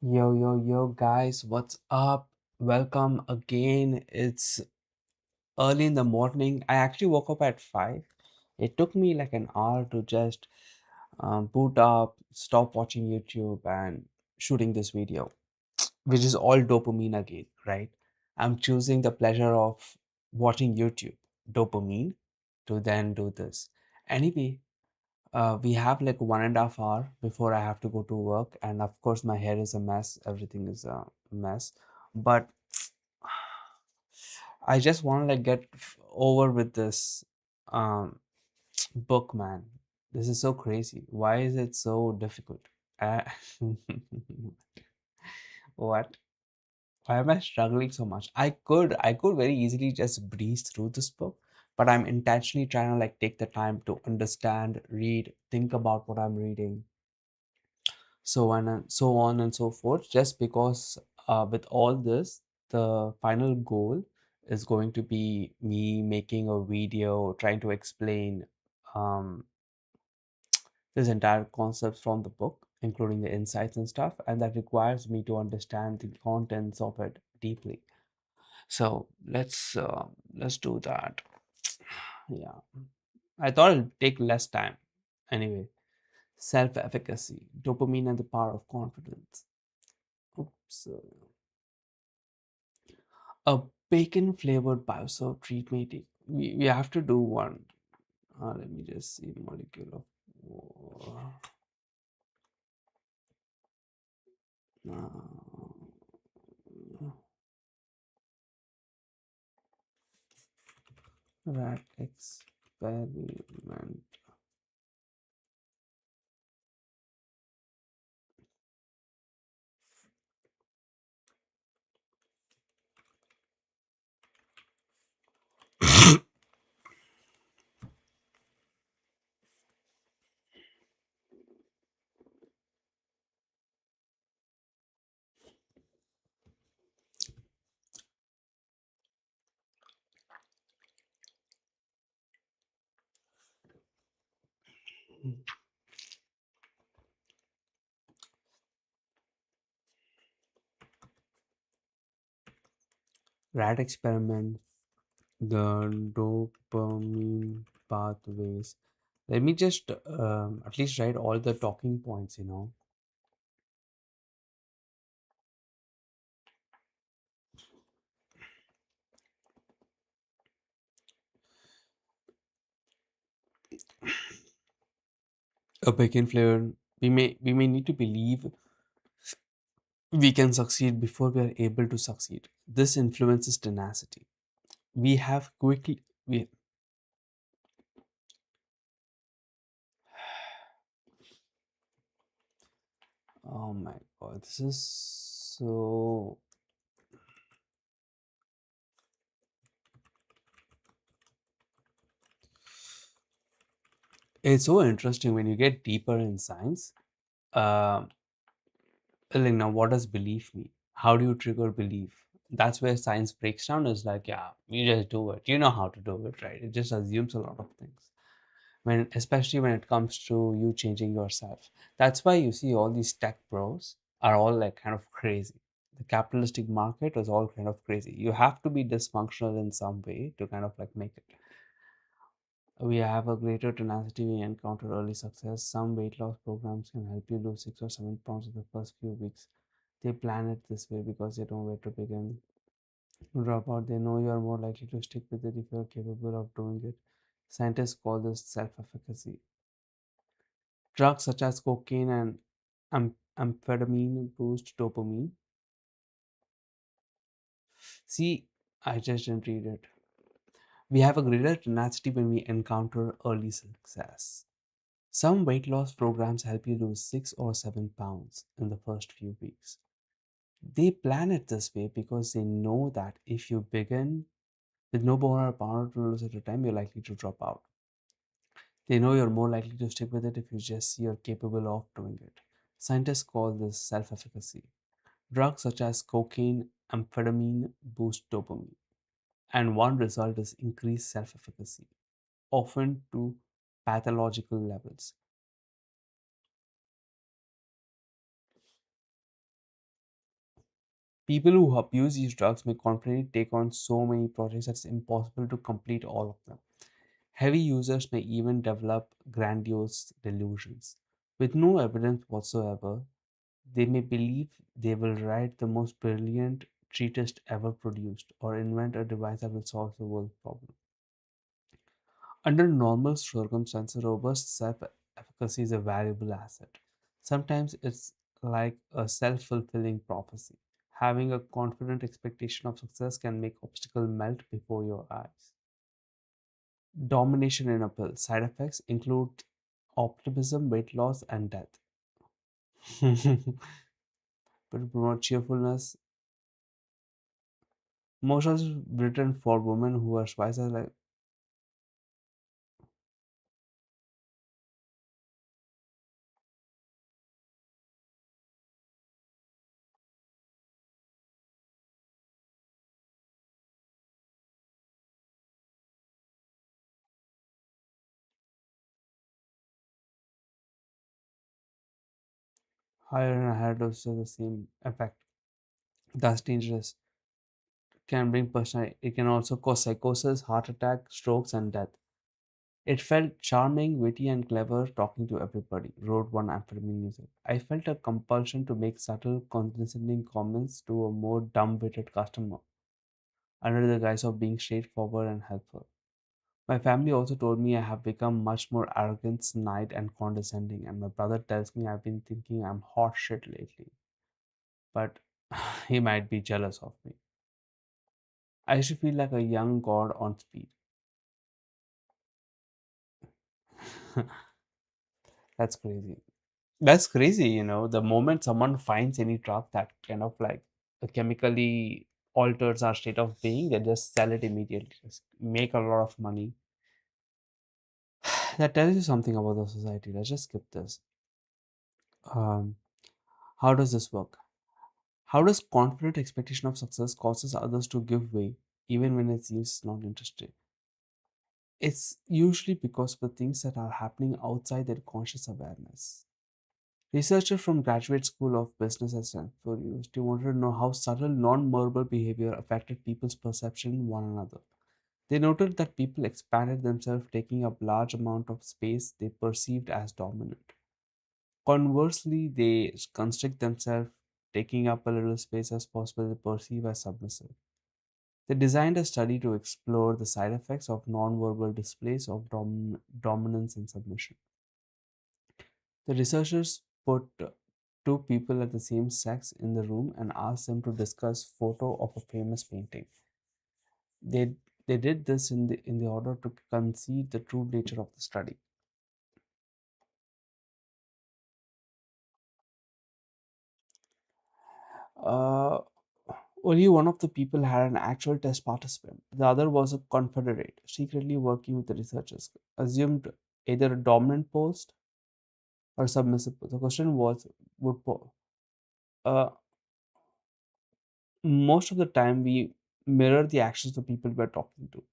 Yo, yo, yo, guys, what's up? Welcome again. It's early in the morning. I actually woke up at 5. It took me like an hour to just boot up, stop watching YouTube, and shooting this video, which is all dopamine again, right? I'm choosing the pleasure of watching YouTube, dopamine, to then do this. Anyway, we have like 1.5 hour before I have to go to work, and of course, my hair is a mess. Everything is a mess, but I just want to like get over with this um, book, man. This is so crazy. Why is it so difficult? Uh, what? Why am I struggling so much? I could very easily just breeze through this book, but I'm intentionally trying to like take the time to understand, read, think about what I'm reading, so on and so forth, just because with all this the final goal is going to be me making a video trying to explain um, this entire concept from the book, including the insights and stuff, and that requires me to understand the contents of it deeply. So let's do that. Yeah, I thought it'd take less time. Anyway, self-efficacy, dopamine and the power of confidence. Oops. A bacon flavored biosol treat mating. We have to do one. Let me just see molecule of uh, rat experiment. Rat experiment. The dopamine pathways. Let me just at least write all the talking points. A bacon flavor. We may need to believe we can succeed before we are able to succeed. This influences tenacity. We have quickly we Oh my god, this is so it's so interesting when you get deeper in science. Um, like now, what does belief mean? How do you trigger belief? That's where science breaks down. Is like, yeah, you just do it. You know how to do it, right? It just assumes a lot of things. Especially when it comes to you changing yourself. That's why you see all these tech bros are all like kind of crazy. The capitalistic market is all kind of crazy. You have to be dysfunctional in some way to kind of like make it. We have a greater tenacity. We encounter early success. Some weight loss programs can help you lose 6 or 7 pounds in the first few weeks. They plan it this way because they know where to begin. Drop out, they know you are more likely to stick with it if you are capable of doing it. Scientists call this self efficacy. Drugs such as cocaine and amphetamine boost dopamine. See, I just didn't read it. We have a greater tenacity when we encounter early success. Some weight loss programs help you lose 6 or 7 pounds in the first few weeks. They plan it this way because they know that if you begin with no more pound to lose at a time, you're likely to drop out. They know you're more likely to stick with it if you just see you're capable of doing it. Scientists call this self efficacy. Drugs such as cocaine, amphetamine boost dopamine, and one result is increased self efficacy, often to pathological levels. People who abuse these drugs may confidently take on so many projects that it's impossible to complete all of them. Heavy users may even develop grandiose delusions. With no evidence whatsoever, they may believe they will write the most brilliant treatise ever produced or invent a device that will solve the world's problem. Under normal circumstances, robust self efficacy is a valuable asset. Sometimes it's like a self fulfilling prophecy. Having a confident expectation of success can make obstacles melt before your eyes. Domination in a pill. Side effects include optimism, weight loss, and death. But to promote cheerfulness, most of it written for women who are spices like higher and higher doses of the same effect. That's dangerous. Can bring personality. It can also cause psychosis, heart attack, strokes, and death. It felt charming, witty, and clever talking to everybody, wrote one amphetamine user. I felt a compulsion to make subtle, condescending comments to a more dumb-witted customer, under the guise of being straightforward and helpful. My family also told me I have become much more arrogant, snide, and condescending, and my brother tells me I've been thinking I'm hot shit lately, but he might be jealous of me. I used to feel like a young god on speed. That's crazy. That's crazy, the moment someone finds any drug that kind of like chemically alters our state of being, they just sell it immediately, just make a lot of money. That tells you something about the society. Let's just skip this. Um, how does this work? How does confident expectation of success causes others to give way, even when it seems not interested? It's usually because of the things that are happening outside their conscious awareness. Researchers from Graduate School of Business at Stanford University wanted to know how subtle non-verbal behavior affected people's perception of one another. They noted that people expanded themselves, taking up large amount of space they perceived as dominant. Conversely, they constrict themselves, taking up a little space as possible they perceive as submissive. They designed a study to explore the side effects of non-verbal displays of dominance and submission. The researchers put two people at the same sex in the room and asked them to discuss photo of a famous painting. They they did this in the order to concede the true nature of the study. Uh, Only one of the people had an actual test participant. The other was a confederate, secretly working with the researchers, assumed either a dominant post or submissive post. The question was, would uh, most of the time we mirror the actions of the people we're talking to.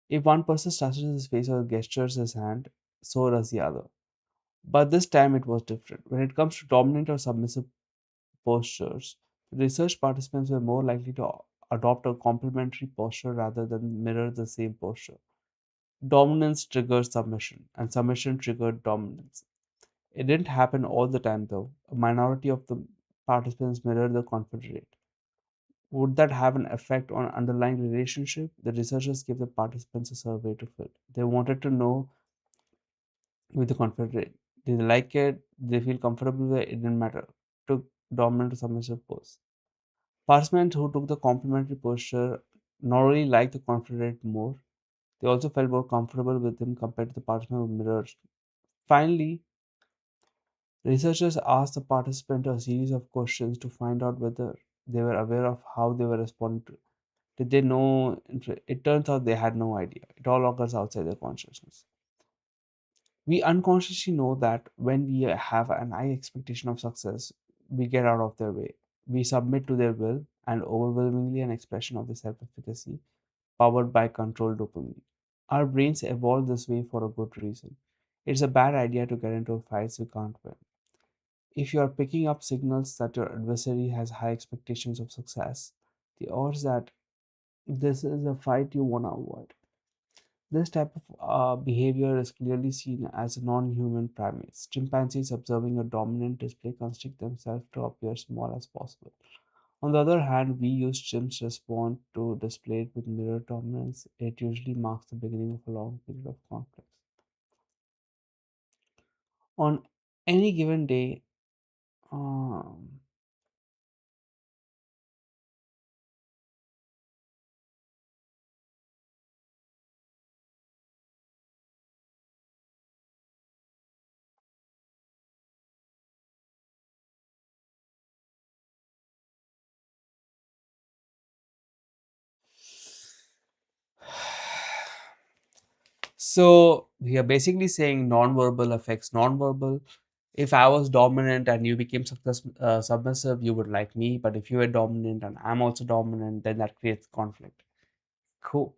If one person touches his face or gestures his hand, so does the other. But this time it was different. When it comes to dominant or submissive postures, the research participants were more likely to adopt a complementary posture rather than mirror the same posture. Dominance triggered submission, and submission triggered dominance. It didn't happen all the time though. A minority of the participants mirrored the confederate. Would that have an effect on underlying relationship? The researchers gave the participants a survey to fill. They wanted to know with the confederate. Did they like it? Did they feel comfortable with it? It didn't matter. Took dominant or submissive pose. Participants who took the complementary posture not only liked the confederate more, they also felt more comfortable with him compared to the participant who mirrored. Finally, researchers asked the participant a series of questions to find out whether they were aware of how they were responding to. Did they know? It turns out they had no idea. It all occurs outside their consciousness. We unconsciously know that when we have an high expectation of success, we get out of their way. We submit to their will and overwhelmingly an expression of the self efficacy powered by controlled dopamine. Our brains evolved this way for a good reason. It's a bad idea to get into fights we can't win. If you are picking up signals that your adversary has high expectations of success, the odds that this is a fight you want to avoid. This type of behavior is clearly seen as non-human primates. Chimpanzees observing a dominant display constrict themselves to appear small as possible. On the other hand, we use chimps respond to displayed with mirror dominance. It usually marks the beginning of a long period of conflict. On any given day, um, so we are basically saying non-verbal affects non-verbal. If I was dominant and you became submissive, you would like me. But if you were dominant and I'm also dominant, then that creates conflict. Cool.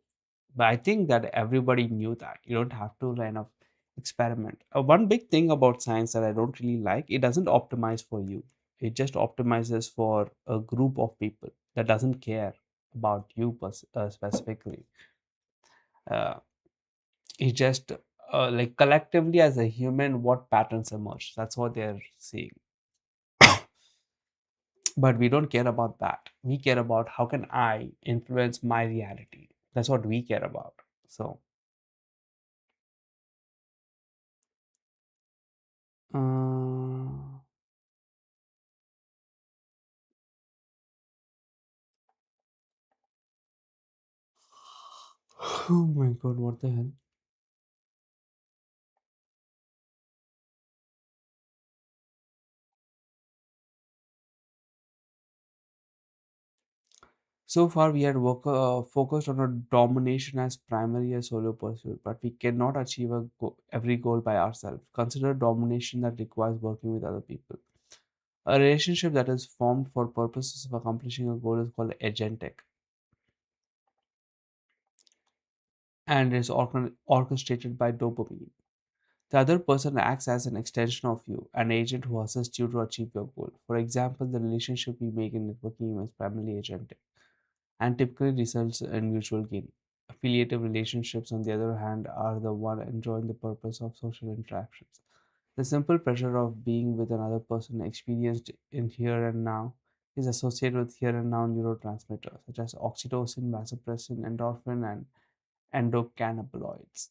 But I think that everybody knew that. You don't have to kind of experiment. One big thing about science that I don't really like, it doesn't optimize for you. It just optimizes for a group of people that doesn't care about you specifically. Uh, it just like collectively as a human, what patterns emerge. That's what they're seeing. But we don't care about that. We care about how can I influence my reality. That's what we care about. So, uh, oh my god, what the hell? So far, we had focused on a domination as primary a solo pursuit, but we cannot achieve every goal by ourselves. Consider domination that requires working with other people. A relationship that is formed for purposes of accomplishing a goal is called agentic and is orchestrated by dopamine. The other person acts as an extension of you, an agent who assists you to achieve your goal. For example, the relationship we make in networking is primarily agentic and typically results in mutual gain. Affiliative relationships, on the other hand, are the one enjoying the purpose of social interactions. The simple pleasure of being with another person experienced in here and now is associated with here and now neurotransmitters such as oxytocin, vasopressin, endorphin, and endocannabinoids.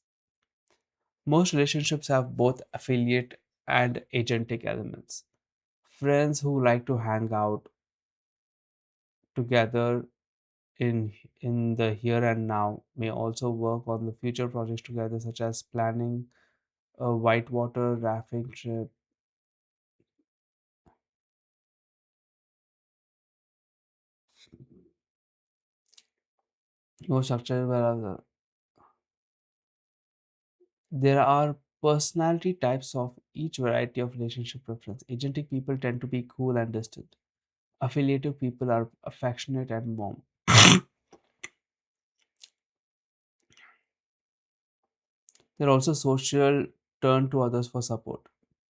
Most relationships have both affiliate and agentic elements. Friends who like to hang out together in the here and now may also work on the future projects together, such as planning a whitewater rafting trip. No structure, whereas there are personality types of each variety of relationship preference. Agentic people tend to be cool and distant. Affiliative people are affectionate and warm. They're also social, turn to others for support.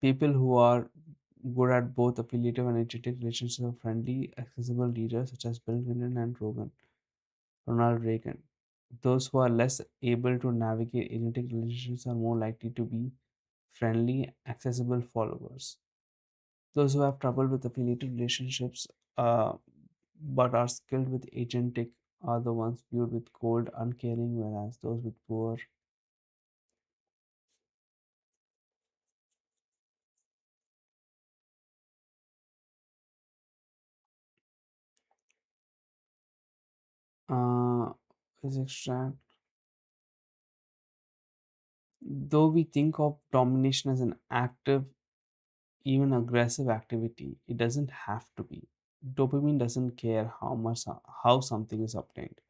People who are good at both affiliative and agentic relationships are friendly, accessible leaders such as Bill Clinton and Ronald Reagan. Those who are less able to navigate agentic relationships are more likely to be friendly, accessible followers. Those who have trouble with affiliative relationships uh, but are skilled with agentic are the ones viewed with cold, uncaring, whereas those with poor. Is extract. Though we think of domination as an active, even aggressive activity, it doesn't have to be. Dopamine doesn't care how something is obtained.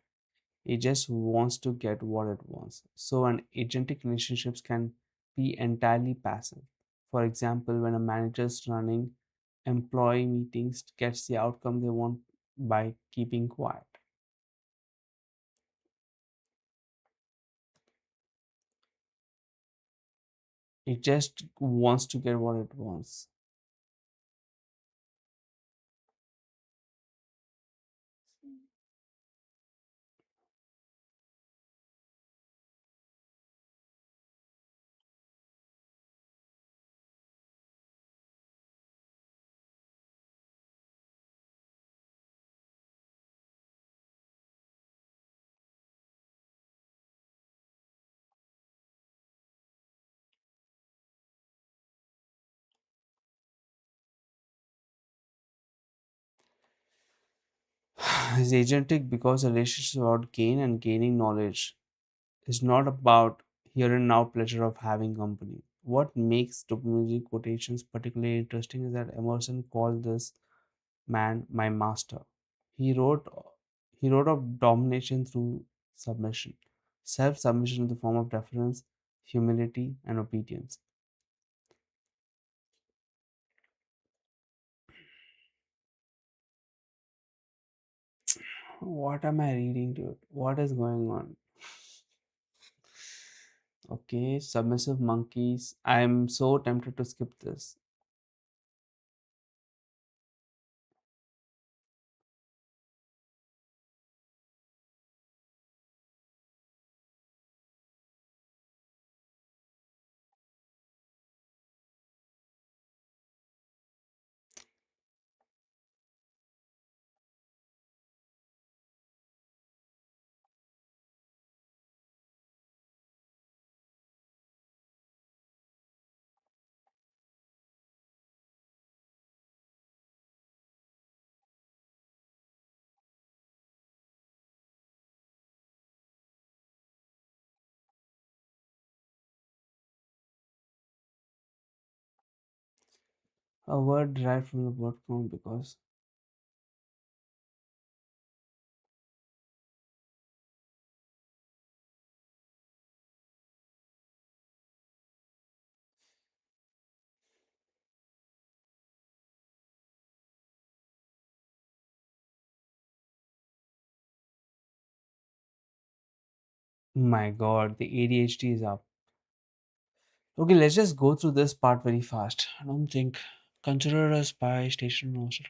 It just wants to get what it wants. So an agentic relationships can be entirely passive. For example, when a manager is running employee meetings gets the outcome they want by keeping quiet. It just wants to get what it wants. Is agentic because a relationship is about gain and gaining knowledge. Is not about here and now pleasure of having company. What makes dopamine quotations particularly interesting is that Emerson called this man my master. He wrote he wrote of domination through submission, self-submission in the form of deference, humility, and obedience. What am I reading, dude? What is going on? Okay, submissive monkeys. I'm so tempted to skip this. A word derived from the word form because my god, the ADHD is up. Okay, let's just go through this part very fast. I don't think consider a spy station master.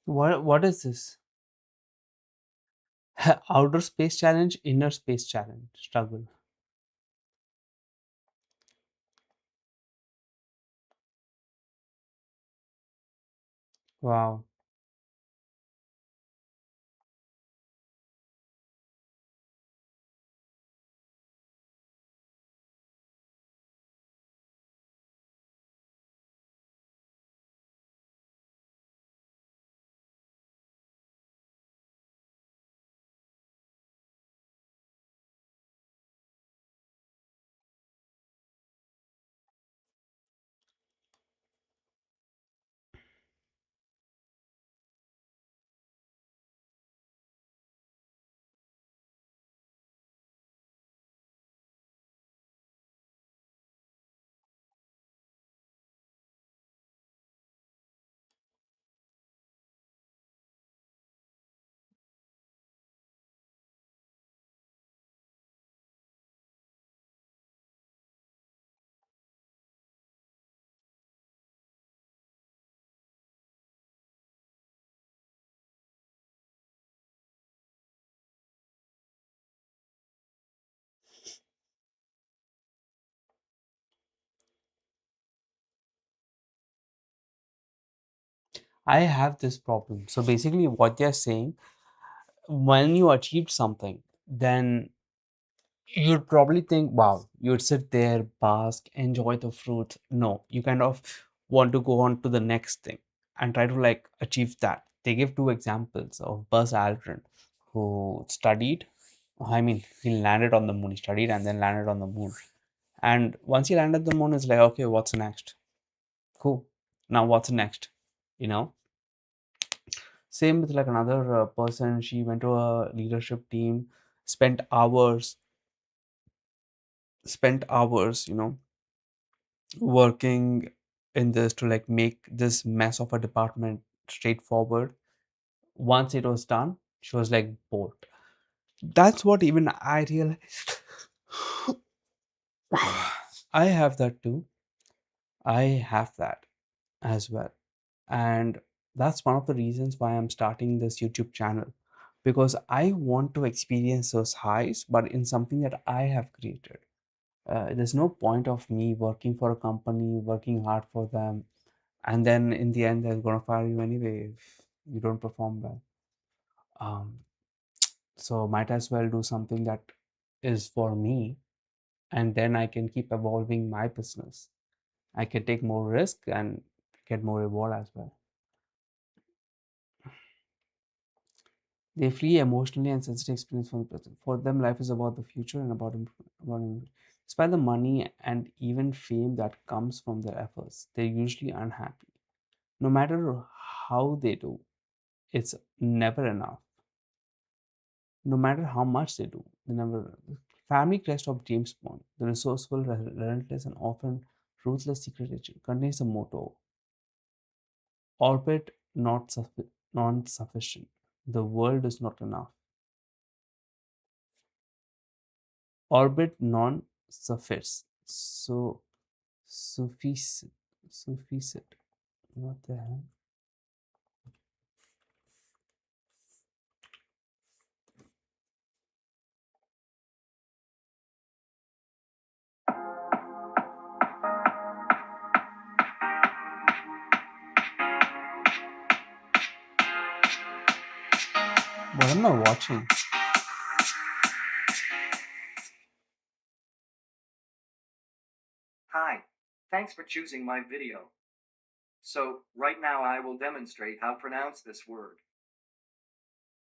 What is this? Outer space challenge, inner space challenge, struggle. Wow. I have this problem. So basically, what they're saying, when you achieved something, then you'd probably think, wow, you'd sit there, bask, enjoy the fruits. No, you kind of want to go on to the next thing and try to like achieve that. They give two examples of Buzz Aldrin, who studied. I mean, he landed on the moon. He studied and then landed on the moon. And once he landed the moon, it's like, okay, what's next? Cool. Now what's next? You know. Same with like another person. She went to a leadership team, spent hours, working in this to like make this mess of a department straightforward. Once it was done, she was like bored. That's what even I realized. I have that too. I have that as well. And that's one of the reasons why I'm starting this YouTube channel, because I want to experience those highs, but in something that I have created. There's no point of me working for a company, working hard for them, and then in the end, they're going to fire you anyway if you don't perform well. Um, so might as well do something that is for me, and then I can keep evolving my business. I can take more risk and get more reward as well. They flee emotionally and sensitive experience from the present. For them, life is about the future and despite the money and even fame that comes from their efforts, they're usually unhappy. No matter how they do, it's never enough. No matter how much they do, they never. Family crest of James Bond, the resourceful, relentless, and often ruthless secret agent, contains the motto: "Orbit non sufficient. The world is not enough. Orbit non suffice. So sufficient. Sufficient. What the hell? What am I watching? Hi, thanks for choosing my video. So, right now I will demonstrate how to pronounce this word.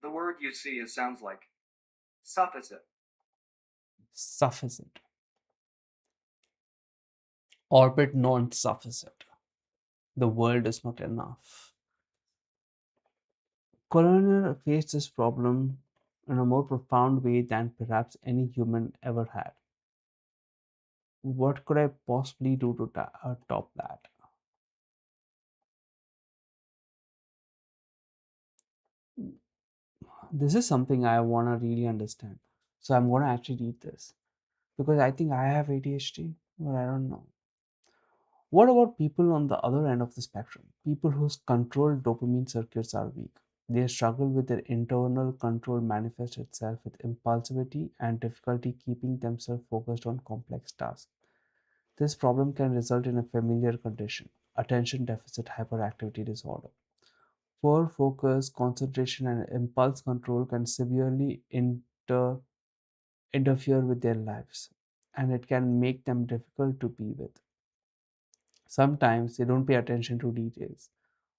The word you see is sounds like sufficient. Sufficient. Orbit non sufficient. The world is not enough. Colonial faced this problem in a more profound way than perhaps any human ever had. What could I possibly do to top that? This is something I want to really understand. So I'm going to actually read this because I think I have ADHD, but I don't know. What about people on the other end of the spectrum? People whose controlled dopamine circuits are weak. They struggle with their internal control manifests itself with impulsivity and difficulty keeping themselves focused on complex tasks. This problem can result in a familiar condition, attention deficit hyperactivity disorder. Poor focus, concentration, and impulse control can severely interfere with their lives, and it can make them difficult to be with. Sometimes they don't pay attention to details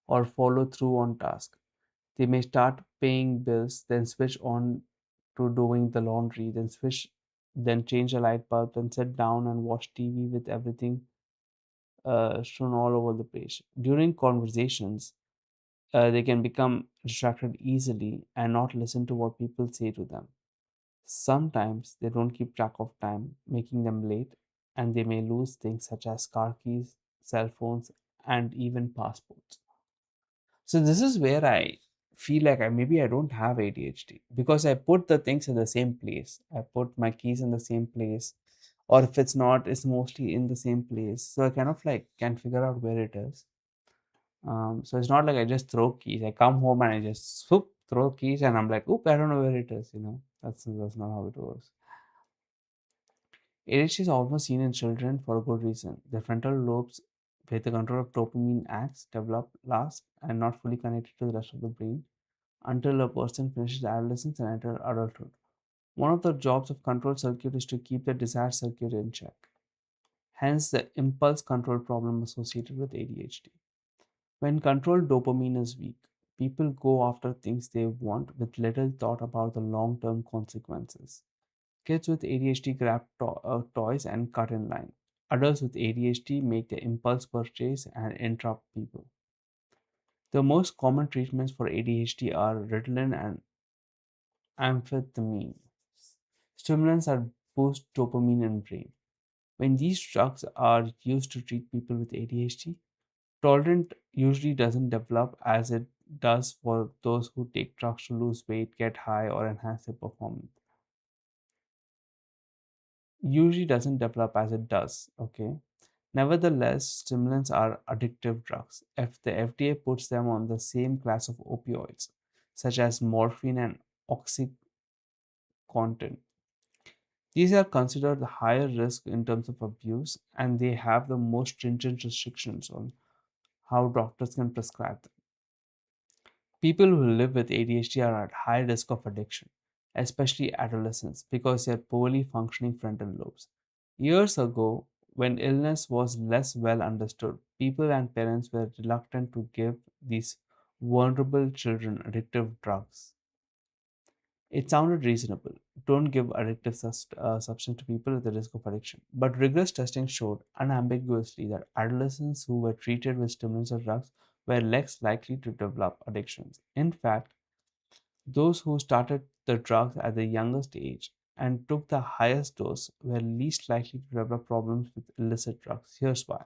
or follow through on tasks. They may start paying bills, then switch on to doing the laundry, then change a light bulb, then sit down and watch TV with everything strewn all over the place. During conversations, they can become distracted easily and not listen to what people say to them. Sometimes they don't keep track of time, making them late, and they may lose things such as car keys, cell phones, and even passports. So this is where I feel like maybe I don't have ADHD because I put the things in the same place. I put my keys in the same place, or if it's not, it's mostly in the same place. So I kind of like can figure out where it is. So it's not like I just throw keys. I come home and I just swoop, throw keys, and I'm like, oop, I don't know where it is. That's not how it works. ADHD is almost seen in children for a good reason. Their frontal lobes, where the control of dopamine acts, develop last and not fully connected to the rest of the brain until a person finishes adolescence and enters adulthood. One of the jobs of control circuit is to keep the desired circuit in check. Hence, the impulse control problem associated with ADHD. When controlled dopamine is weak, People go after things they want with little thought about the long term consequences. Kids with ADHD grab toys and cut in line. Adults with ADHD make the impulse purchase and interrupt people. The most common treatments for ADHD are Ritalin and amphetamine. Stimulants that boost dopamine in brain. When these drugs are used to treat people with ADHD, tolerance usually doesn't develop as it does for those who take drugs to lose weight, get high, or enhance their performance. Usually doesn't develop as it does. Okay. Nevertheless, stimulants are addictive drugs. If the FDA puts them on the same class of opioids, such as morphine and oxycontin, these are considered higher risk in terms of abuse, and they have the most stringent restrictions on how doctors can prescribe them. People who live with ADHD are at high risk of addiction, especially adolescents, because they are poorly functioning frontal lobes. Years ago, when illness was less well understood, people and parents were reluctant to give these vulnerable children addictive drugs. It sounded reasonable. Don't give addictive substance to people with a risk of addiction. But rigorous testing showed unambiguously that adolescents who were treated with stimulants or drugs were less likely to develop addictions. In fact, those who started the drugs at the youngest age and took the highest dose were least likely to develop problems with illicit drugs. Here's why.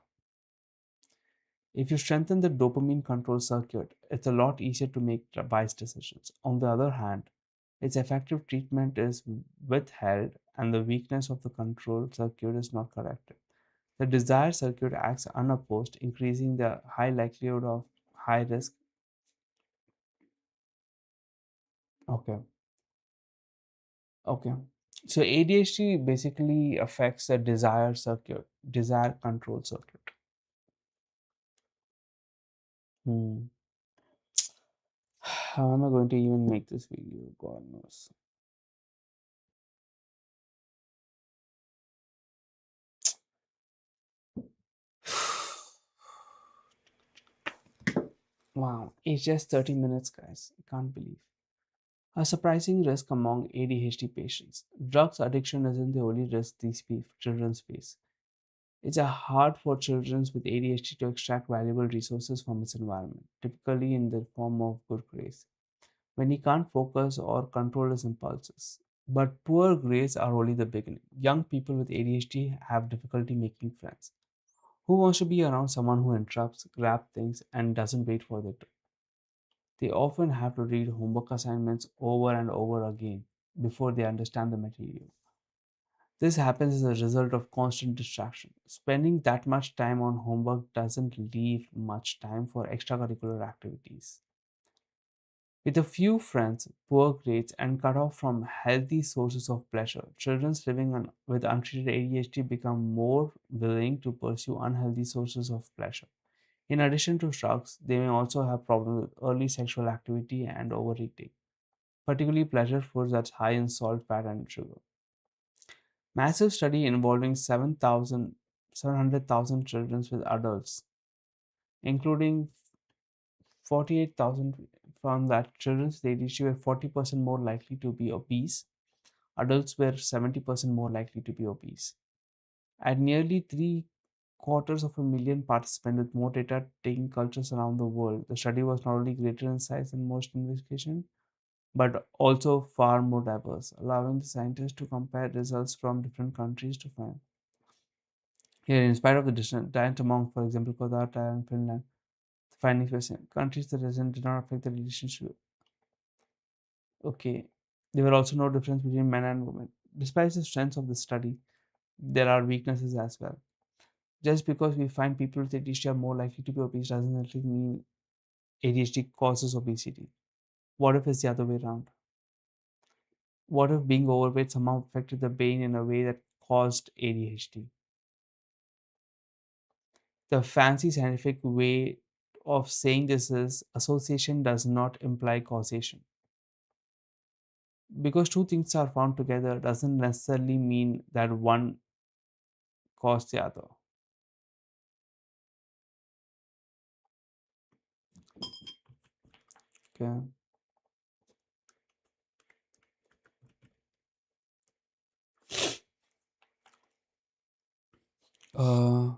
If you strengthen the dopamine control circuit, it's a lot easier to make wise decisions. On the other hand, its effective treatment is withheld and the weakness of the control circuit is not corrected. The desired circuit acts unopposed, increasing the high likelihood of high risk. Okay, okay. So ADHD basically affects the desire circuit, desire control circuit. Hmm. How am I going to even make this video? God knows. Wow, it's just 30 minutes, guys. I can't believe. A surprising risk among ADHD patients. Drugs addiction isn't the only risk these children face. It's a hard for children with ADHD to extract valuable resources from its environment, typically in the form of good grades, when he can't focus or control his impulses. But poor grades are only the beginning. Young people with ADHD have difficulty making friends. Who wants to be around someone who interrupts, grabs things, and doesn't wait for their turn? They often have to read homework assignments over and over again before they understand the material. This happens as a result of constant distraction. Spending that much time on homework doesn't leave much time for extracurricular activities. With a few friends, poor grades, and cut off from healthy sources of pleasure, children living with untreated ADHD become more willing to pursue unhealthy sources of pleasure. In addition to drugs, they may also have problems with early sexual activity and overeating, particularly pleasure foods that's high in salt, fat, and sugar. Massive study involving 700,000 children with adults, including 48,000, found that children with ADHD were 40% more likely to be obese. Adults were 70% more likely to be obese. At nearly three quarters of a million participants with more data taking cultures around the world, the study was not only greater in size than most investigation, but also far more diverse, allowing the scientists to compare results from different countries to find. Here, in spite of the giant among, for example, Qatar, Thailand, and Finland, the findings were same. Countries that did not affect the relationship. Okay, there were also no difference between men and women. Despite the strengths of the study, there are weaknesses as well. Just because we find people with ADHD are more likely to be obese doesn't necessarily mean ADHD causes obesity. What if it's the other way around? What if being overweight somehow affected the brain in a way that caused ADHD? The fancy scientific way of saying this is association does not imply causation. Because two things are found together doesn't necessarily mean that one caused the other. Okay. Uh,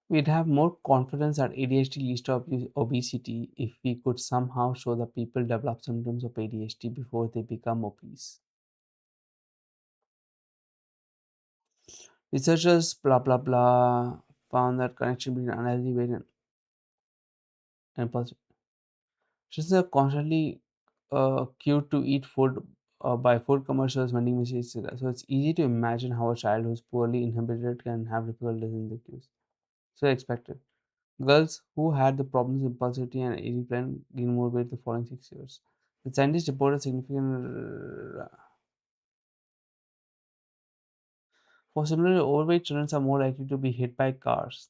we'd have more confidence that ADHD leads to obesity if we could somehow show that people develop symptoms of ADHD before they become obese. Researchers, blah blah blah, found that connection between unhealthy weight and impulse. She's constantly cued to eat food by food commercials, vending machines, etc. So it's easy to imagine how a child who's poorly inhibited can have difficulties in the cues. So expected. Girls who had the problems impulsivity and eating plan gain more weight the following 6 years. The scientists reported significant. For similarly, overweight children are more likely to be hit by cars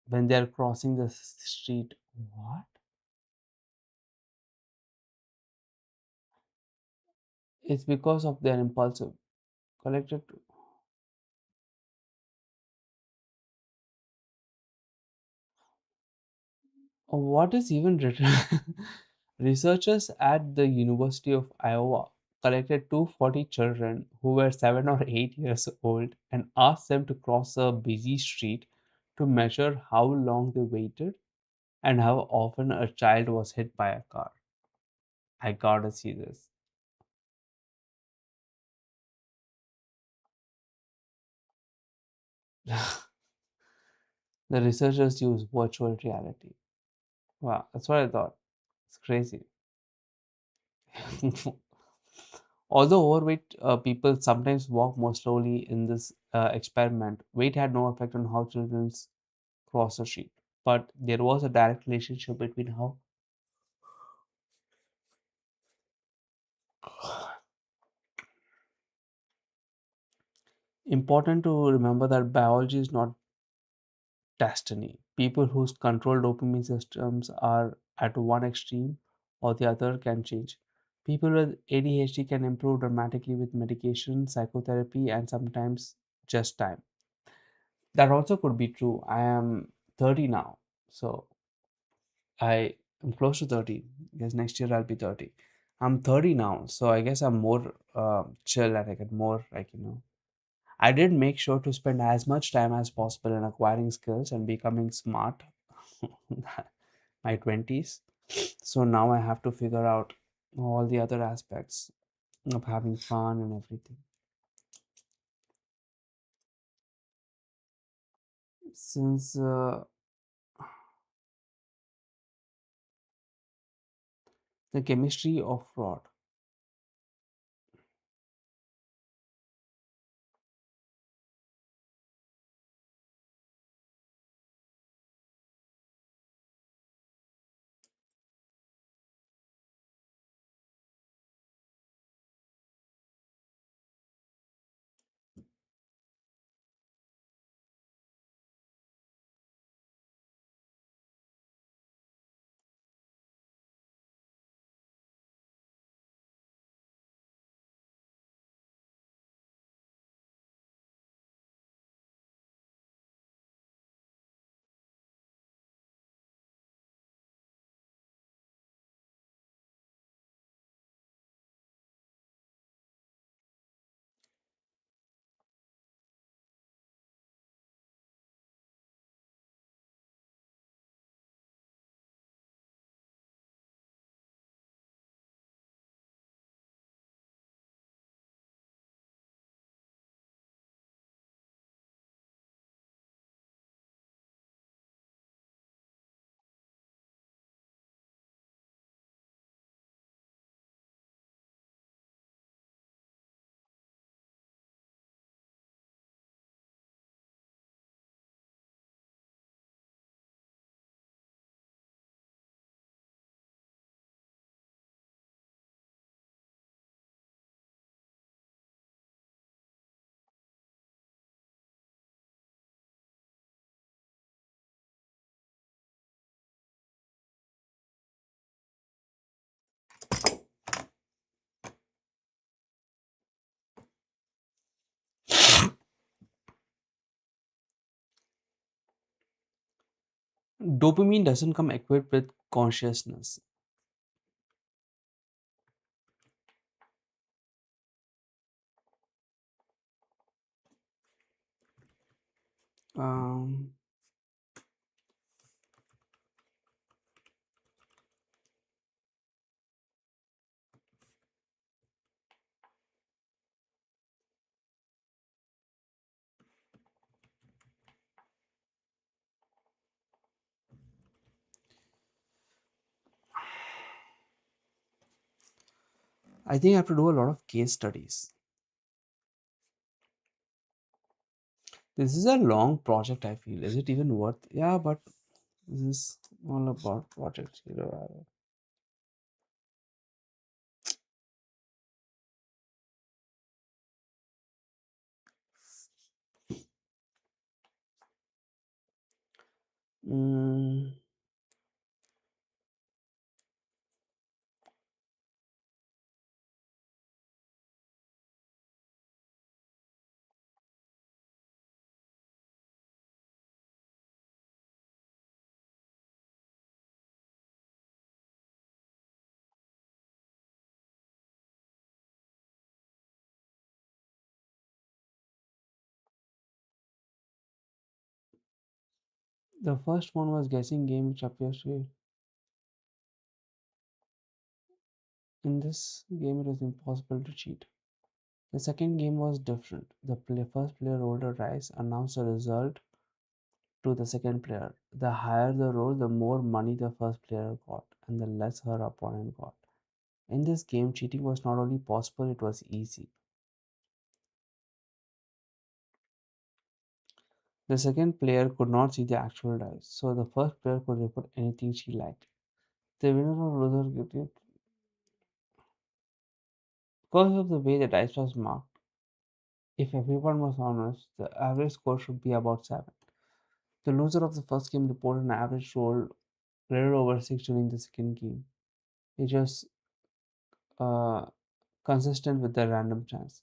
when they are crossing the street. What? It's because of their impulsive. Collected. What is even written? Researchers at the University of Iowa collected 240 children who were 7 or 8 years old and asked them to cross a busy street to measure how long they waited and how often a child was hit by a car. I gotta see this. The researchers use virtual reality. Wow, that's what I thought. It's crazy. Although overweight people sometimes walk more slowly in this experiment, weight had no effect on how children cross the street. But there was a direct relationship between how important to remember that biology is not destiny. People whose controlled dopamine systems are at one extreme or the other can change. People with ADHD can improve dramatically with medication, psychotherapy, and sometimes just time. That also could be true. I am 30 now, so I am close to 30. Guess next year I'll be 30. I'm 30 now, so I guess I'm more chill and I get more I did make sure to spend as much time as possible in acquiring skills and becoming smart my 20s. So now I have to figure out all the other aspects of having fun and everything. Since the chemistry of fraud. Dopamine doesn't come equipped with consciousness. Um, I think I have to do a lot of case studies. This is a long project, I feel. Is it even worth? Yeah, but this is all about projects. Mm, the first one was guessing game, which appears to be in this game it was impossible to cheat. The second game was different. First player rolled a dice, announced a result to the second player. The higher the roll, the more money the first player got, and the less her opponent got. In this game, cheating was not only possible, it was easy. The second player could not see the actual dice, so the first player could report anything she liked. The winner or loser get it because of the way the dice was marked. If everyone was honest, the average score should be about 7. The loser of the first game reported an average roll little over 6 during the second game. It was uh, consistent with the random chance.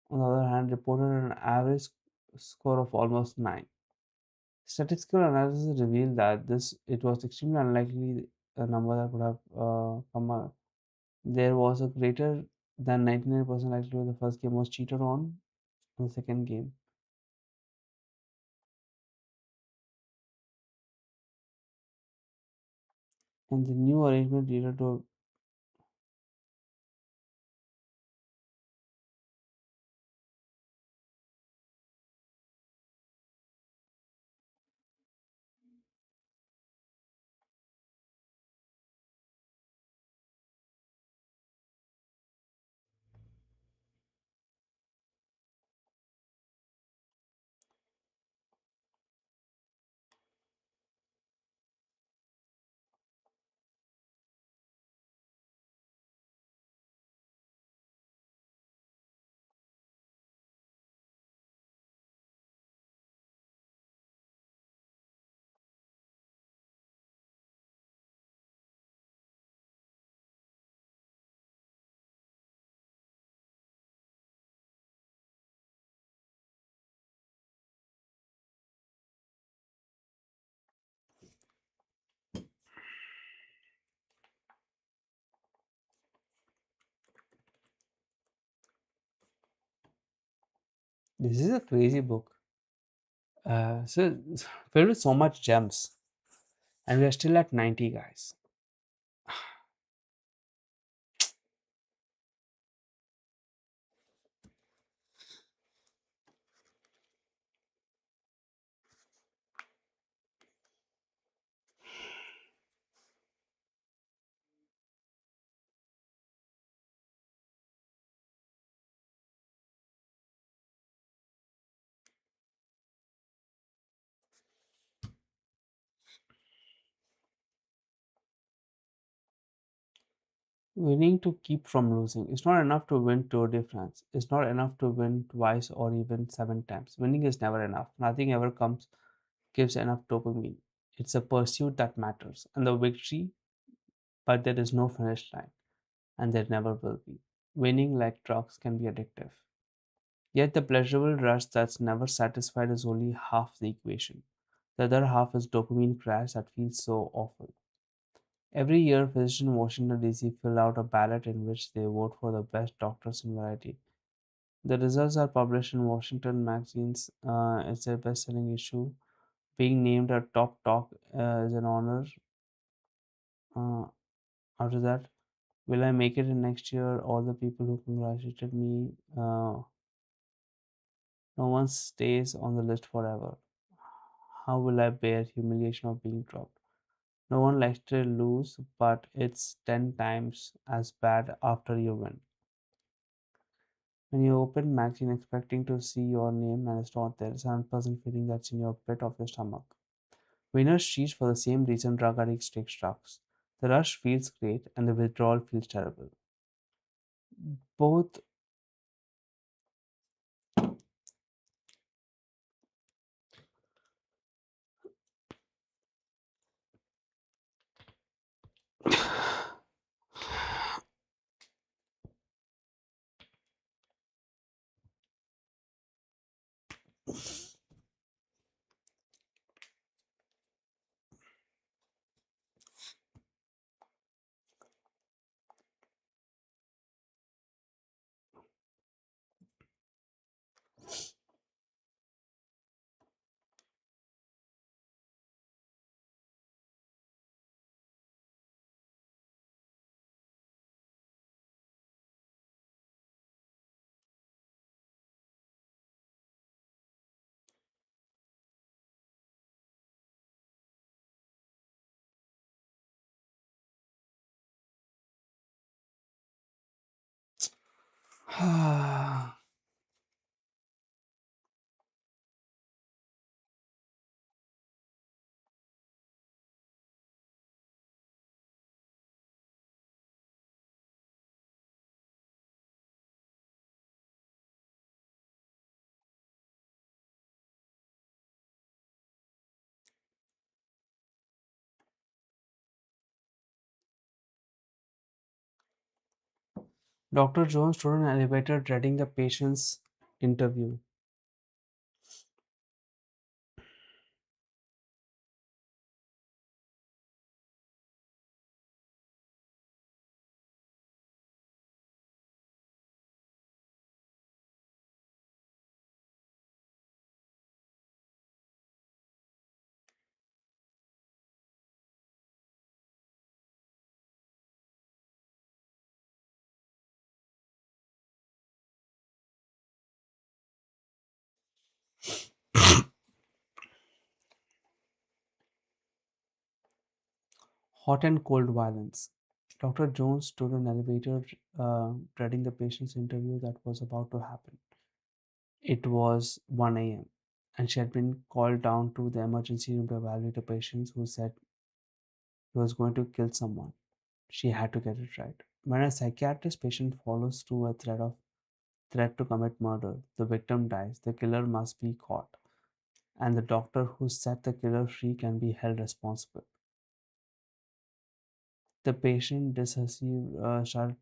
On the other hand, reported an average score of almost 9. Statistical analysis revealed that this it was extremely unlikely a number that would have come out. There was a greater than 99% likelihood the first game was cheated on the second game. And the new arrangement leaded to this is a crazy book. So filled with so much gems, and we are still at 90 guys. Winning to keep from losing. It's not enough to win Tour de France. It's not enough to win twice or even 7 times. Winning is never enough. Nothing ever comes gives enough dopamine. It's a pursuit that matters, and the victory, but there is no finish line, and there never will be. Winning, like drugs, can be addictive. Yet the pleasurable rush that's never satisfied is only half the equation. The other half is dopamine crash that feels so awful. Every year, physicians in Washington DC fill out a ballot in which they vote for the best doctors in variety. The results are published in Washington magazines. It's their best-selling issue. Being named a top talk is an honor. Uh, After that, will I make it in next year? All the people who congratulated me, no one stays on the list forever. How will I bear humiliation of being dropped? No one likes to lose, but it's 10 times as bad after you win. When you open magazine expecting to see your name and it's not there, it's an unpleasant feeling that's in your pit of your stomach. Winners cheat for the same reason drug addicts take drugs. The rush feels great and the withdrawal feels terrible. Both Dr. Jones stood in an elevator dreading the patient's interview. Hot and cold violence. Dr. Jones stood in an elevator dreading the patient's interview that was about to happen. It was 1 a.m., and she had been called down to the emergency room to evaluate a patient who said he was going to kill someone. She had to get it right. When a psychiatrist patient follows through a threat to commit murder, the victim dies, the killer must be caught, and the doctor who set the killer free can be held responsible. The patient dissociative started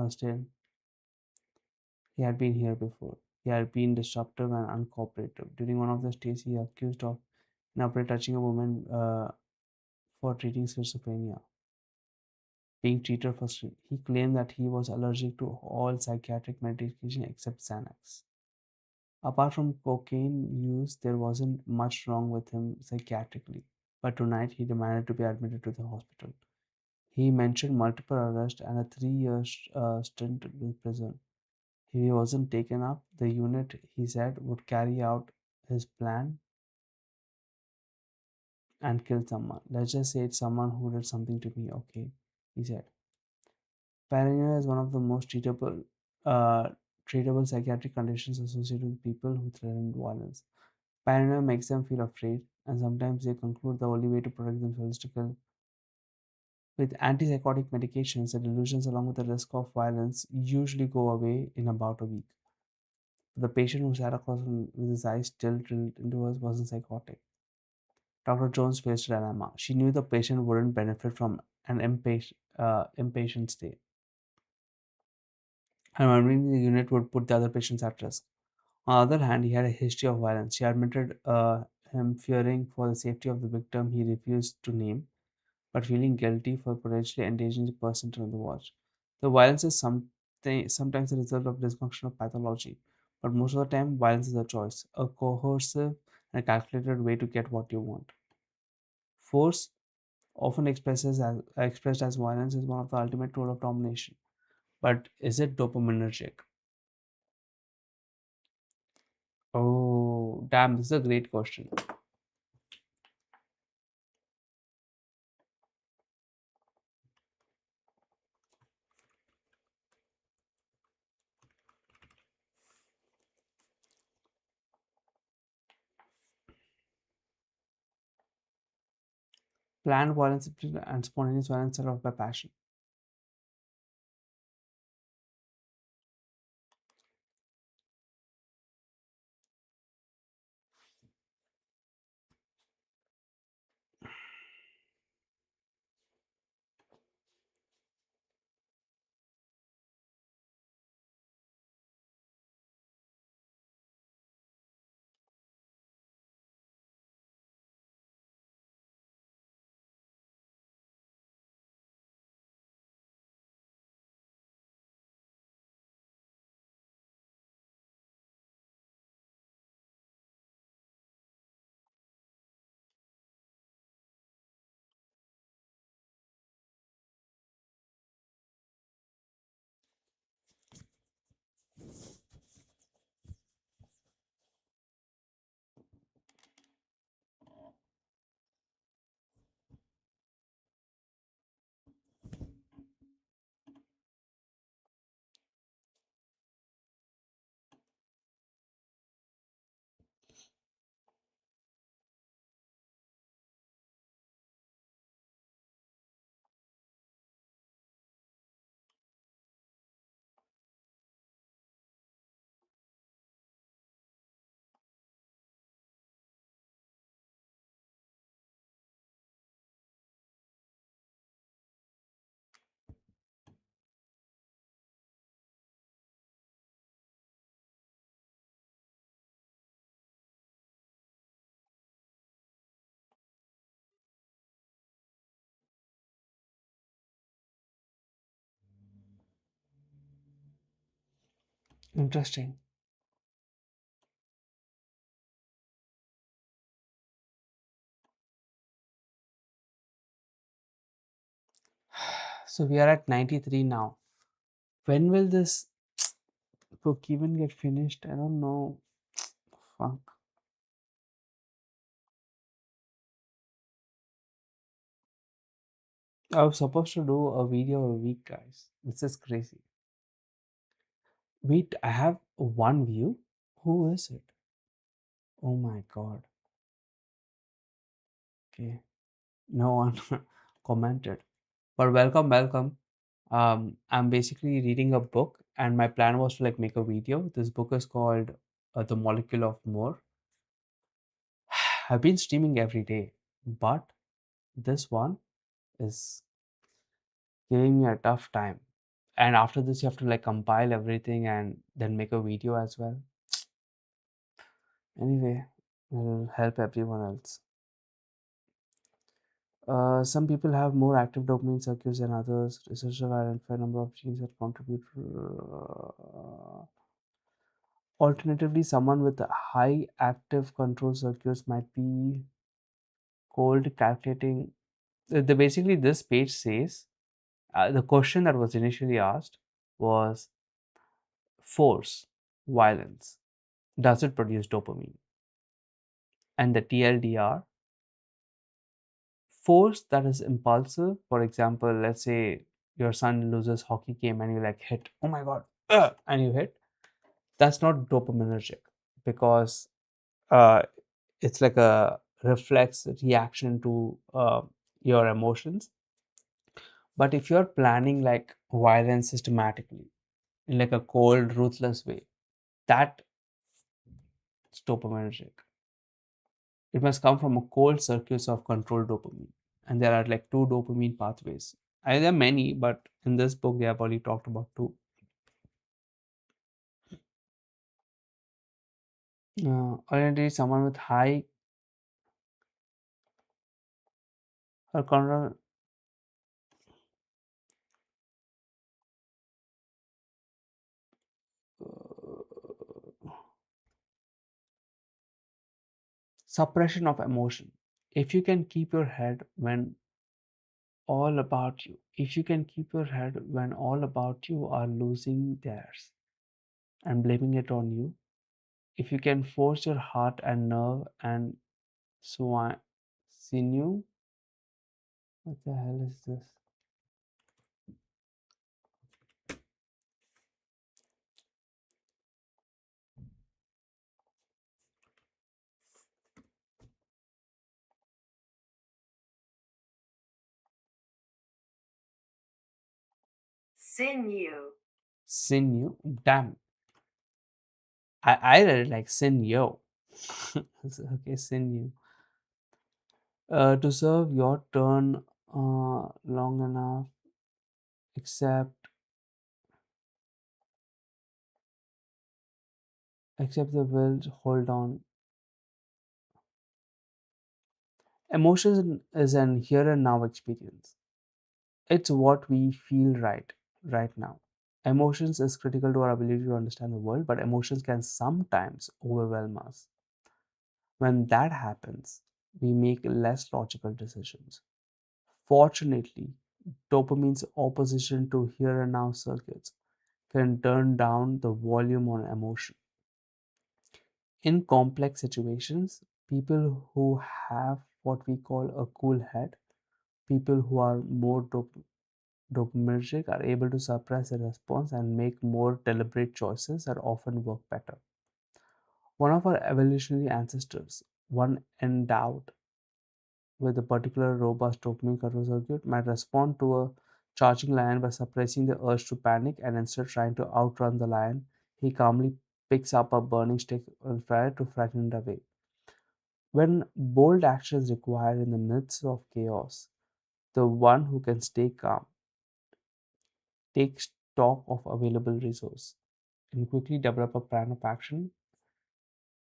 still. He had been here before. He had been disruptive and uncooperative. During one of the stays, he accused of inappropriately touching a woman for treating schizophrenia, being treated for he claimed that he was allergic to all psychiatric medication except Xanax. Apart from cocaine use, there wasn't much wrong with him psychiatrically. But tonight he demanded to be admitted to the hospital. He mentioned multiple arrests and a 3 year stint in prison. If he wasn't taken up, the unit, he said, would carry out his plan and kill someone. Let's just say it's someone who did something to me, okay? He said. Paranoia is one of the most uh, treatable psychiatric conditions associated with people who threaten violence. Paranoia makes them feel afraid, and sometimes they conclude the only way to protect themselves is to kill. With antipsychotic medications, the delusions along with the risk of violence usually go away in about a week. The patient who sat across from with his eyes still drilled into us wasn't psychotic. Dr. Jones faced a dilemma. She knew the patient wouldn't benefit from an impatient stay, and running the unit would put the other patients at risk. On the other hand, he had a history of violence. She admitted him fearing for the safety of the victim he refused to name, but feeling guilty for potentially endangering the person on the watch. The violence is sometimes a result of dysfunction of pathology, but most of the time, violence is a choice, a coercive and calculated way to get what you want. Force, often expressed as violence, is one of the ultimate tool of domination. But is it dopaminergic? Oh, damn, this is a great question. Planned violence and spontaneous violence are off by passion. Interesting. So we are at 93 now. When will this book even get finished? I don't know. Fuck. I was supposed to do a video a week, guys. This is crazy. Wait, I have one view? Who is it? Oh my god. Okay. No one commented. But welcome, welcome. I'm basically reading a book, and my plan was to like make a video. This book is called The Molecule of More. I've been streaming every day, but this one is giving me a tough time. And after this, you have to like compile everything and then make a video as well. Anyway, it'll help everyone else. Some people have more active dopamine circuits than others. Researchers have identified a number of genes that contribute. Alternatively, someone with high active control circuits might be called calculating. Basically, this page says the question that was initially asked was force, violence. Does it produce dopamine? And the TLDR, force that is impulsive. For example, let's say your son loses hockey game and you like hit, oh my god, and you hit. That's not dopaminergic because uh, it's like a reflex reaction to your emotions. But if you're planning like violence systematically in like a cold, ruthless way, that's dopaminergic. It must come from a cold circuits of controlled dopamine. And there are like two dopamine pathways. And there are many, but in this book they have only talked about two. Already someone with high Her contra- Suppression of emotion. If you can keep your head when all about you, if you can keep your head when all about you are losing theirs and blaming it on you, if you can force your heart and nerve and sinew, what the hell is this? Sinew. Sinew. Damn, I read it like sinew. Okay, sinew. To serve your turn long enough, accept accept the will to hold on. Emotion is an here and now experience. It's what we feel right now. Emotions is critical to our ability to understand the world, but emotions can sometimes overwhelm us. When that happens, we make less logical decisions. Fortunately, dopamine's opposition to here and now circuits can turn down the volume on emotion. In complex situations, people who have what we call a cool head, people who are more dopaminergic, are able to suppress a response and make more deliberate choices that often work better. One of our evolutionary ancestors, one endowed with a particular robust dopamine control circuit, might respond to a charging lion by suppressing the urge to panic and instead trying to outrun the lion. He calmly picks up a burning stick on fire to frighten it away. When bold action is required in the midst of chaos, the one who can stay calm, take stock of available resource, and quickly develop a plan of action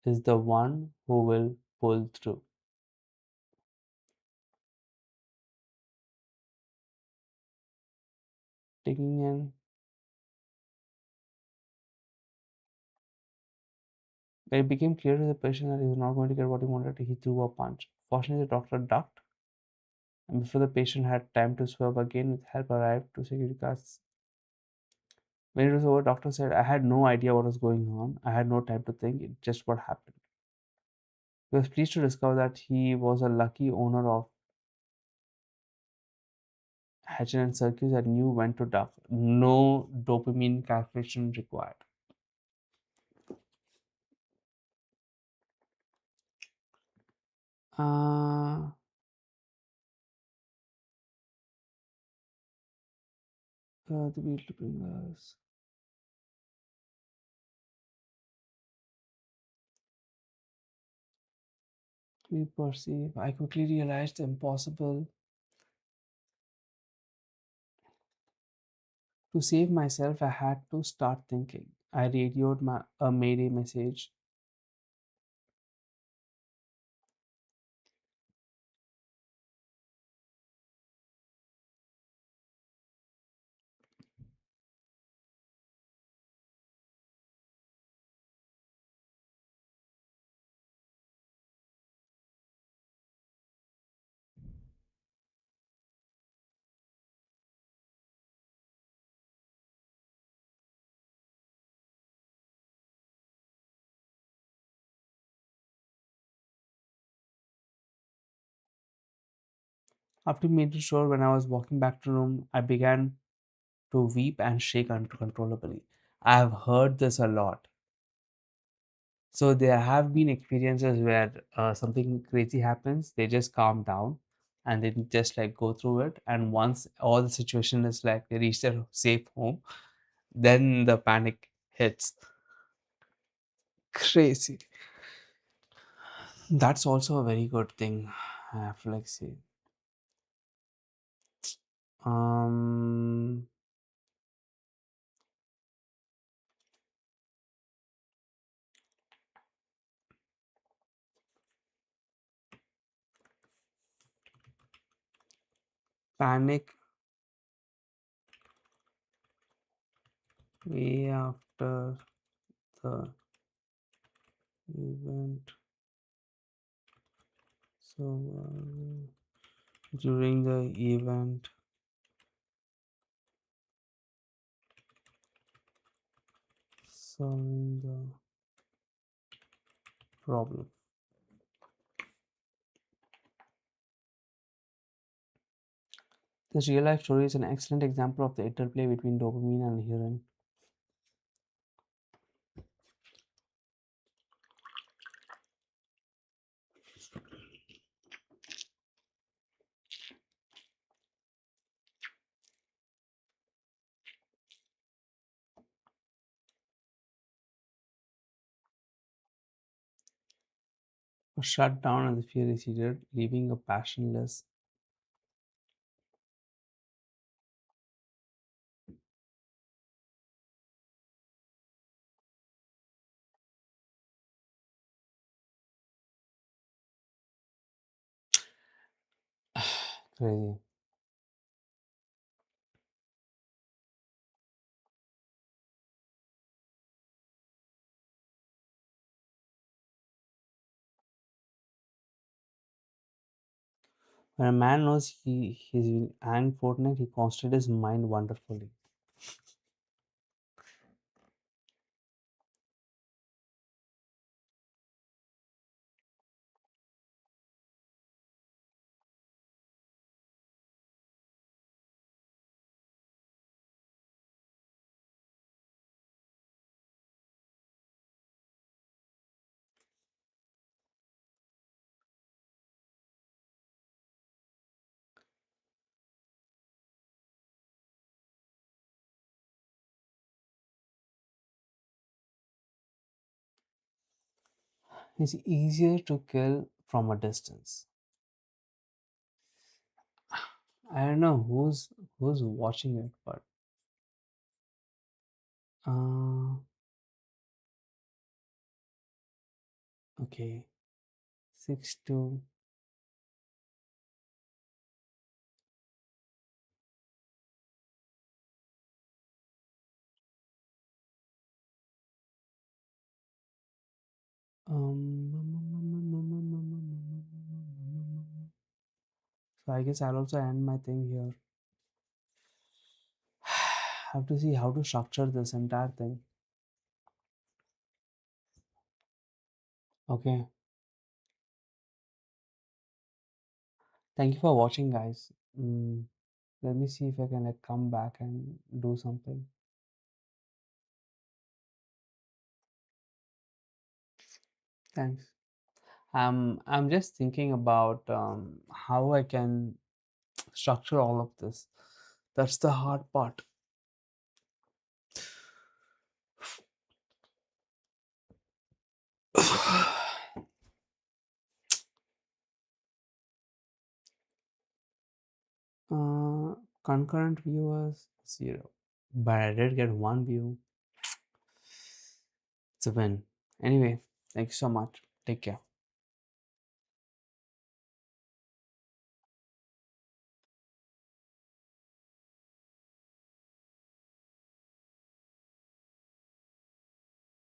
is the one who will pull through. Taking in, when it became clear to the patient that he was not going to get what he wanted, he threw a punch. Fortunately, the doctor ducked, and before the patient had time to swerve again, with help arrived to security guards. When it was over, doctor said, "I had no idea what was going on. I had no time to think. It just what happened." He was pleased to discover that he was a lucky owner of Hatchet and circuits that knew when to duck. No dopamine calculation required. Uh, the wheel to bring us. We perceive. I quickly realized the impossible. To save myself, I had to start thinking. I radioed a mayday message. After making sure when I was walking back to the room, I began to weep and shake uncontrollably. I have heard this a lot. So there have been experiences where something crazy happens, they just calm down and they just like go through it. And once all the situation is like they reach their safe home, then the panic hits. Crazy. That's also a very good thing. I have to like say. Um, Panic way after the event. So during the event, solving the problem. This real life story is an excellent example of the interplay between dopamine and heroin. Was shut down and the fear receded, leaving a passionless. Crazy. When a man knows he's will hang Fortnite, he concentrates his mind wonderfully. It's easier to kill from a distance. I don't know who's watching it, but uh, okay, 6 2. So I guess I'll also end my thing here. Have to see how to structure this entire thing. Okay. Thank you for watching, guys. Let me see if I can like come back and do something. Thanks. I'm just thinking about how I can structure all of this. That's the hard part. uh, Concurrent viewers 0, but I did get one view. It's a win. Anyway, thank you so much. Take care.